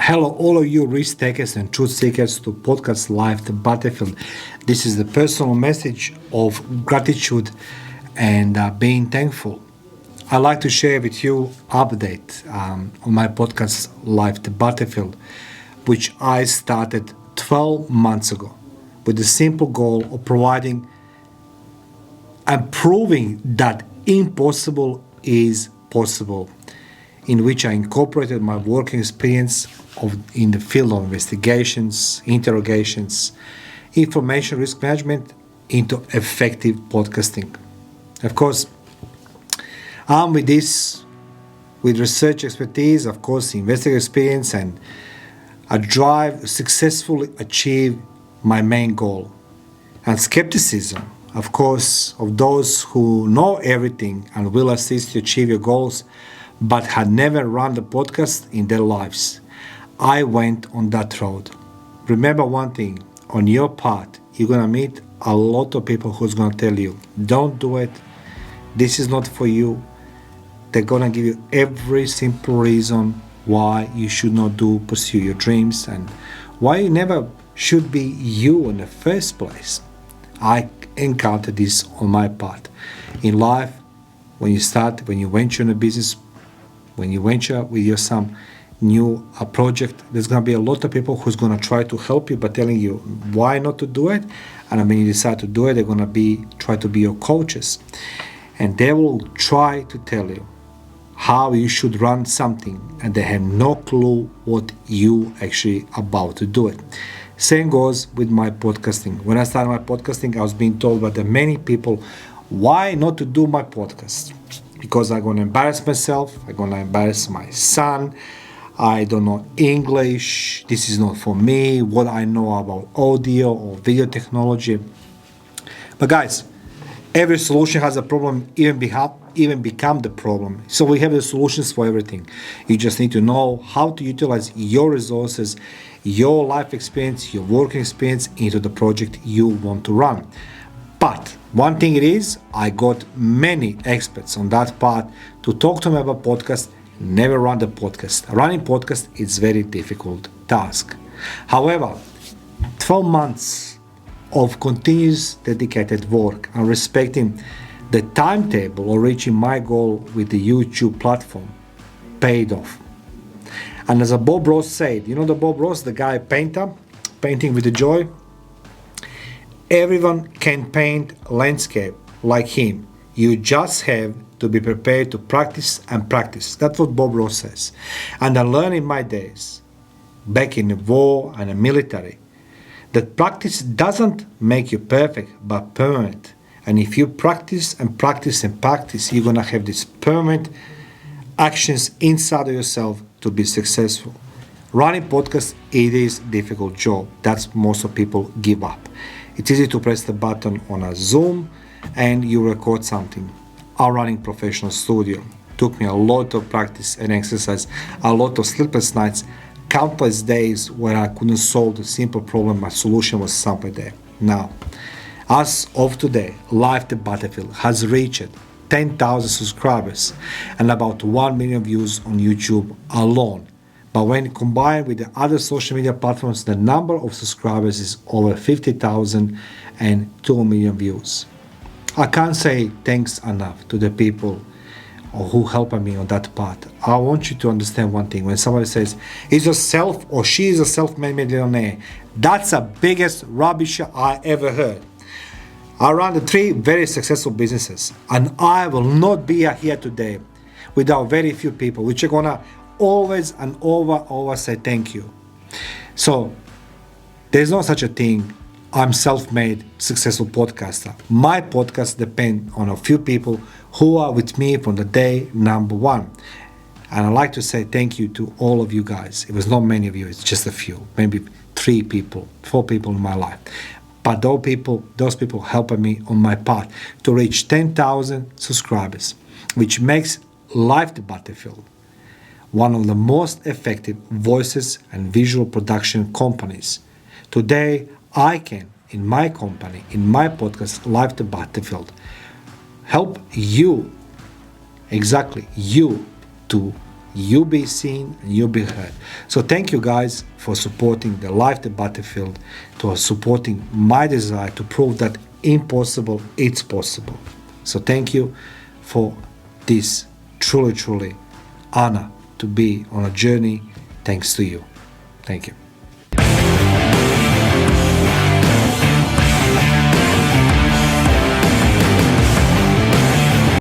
Hello, all of you risk takers and truth seekers to podcast live the battlefield. This is the personal message of gratitude and being thankful. I'd like to share with you update on my podcast live the battlefield, which I started 12 months ago with the simple goal of providing and proving that impossible is possible, in which I incorporated my working experience in the field of investigations, interrogations, information risk management into effective podcasting. Of course, I'm with this with research expertise, of course, investigative experience, and a drive to successfully achieve my main goal. And skepticism, of course, of those who know everything and will assist you achieve your goals, but had never run the podcast in their lives. I went on that road. Remember one thing, on your path, you're gonna meet a lot of people who's gonna tell you, don't do it, this is not for you. They're gonna give you every simple reason why you should not pursue your dreams and why you never should be you in the first place. I encountered this on my path. In life, when you venture in a business, when you venture with some new project, there's going to be a lot of people who's going to try to help you by telling you why not to do it. And when you decide to do it, they're going to try to be your coaches. And they will try to tell you how you should run something, and they have no clue what you actually about to do it. Same goes with my podcasting. When I started my podcasting, I was being told by the many people why not to do my podcast. Because I'm going to embarrass myself, I'm going to embarrass my son, I don't know English, this is not for me, what I know about audio or video technology. But guys, every solution has a problem, even become the problem. So we have the solutions for everything. You just need to know how to utilize your resources, your life experience, your working experience into the project you want to run. But one thing it is, I got many experts on that part to talk to me about podcast, never run the podcast. Running podcast is very difficult task. However, 12 months of continuous dedicated work and respecting the timetable of reaching my goal with the YouTube platform paid off. And as Bob Ross said, you know the Bob Ross, the guy painter, painting with the joy? Everyone can paint landscape like him. You just have to be prepared to practice and practice. That's what Bob Ross says. And I learned in my days, back in the war and the military, that practice doesn't make you perfect, but permanent. And if you practice and practice and practice, you're gonna have these permanent actions inside of yourself to be successful. Running podcast, it is a difficult job. That's most of people give up. It's easy to press the button on a Zoom and you record something. I'm running professional studio. Took me a lot of practice and exercise, a lot of sleepless nights, countless days where I couldn't solve the simple problem. My solution was somewhere there. Now, as of today, Live the Battlefield has reached 10,000 subscribers and about 1 million views on YouTube alone. But when combined with the other social media platforms, the number of subscribers is over 50,000 and 2 million views. I can't say thanks enough to the people who helped me on that path. I want you to understand one thing. When somebody says, he's a self or she is a self-made millionaire, that's the biggest rubbish I ever heard. I run the 3 very successful businesses, and I will not be here today without very few people, which are gonna always and over say thank you. So there's no such a thing. I'm self-made successful podcaster. My podcast depends on a few people who are with me from the day number 1. And I'd like to say thank you to all of you guys. It was not many of you, it's just a few, maybe 3 people, 4 people in my life. But those people helped me on my path to reach 10,000 subscribers, which makes Live the Battlefield one of the most effective voices and visual production companies. Today, I can, in my company, in my podcast, Live the Battlefield, help you, exactly you, to you be seen and you be heard. So thank you guys for supporting the Life the Battlefield, to supporting my desire to prove that impossible, it's possible. So thank you for this truly honor to be on a journey thanks to you. Thank you.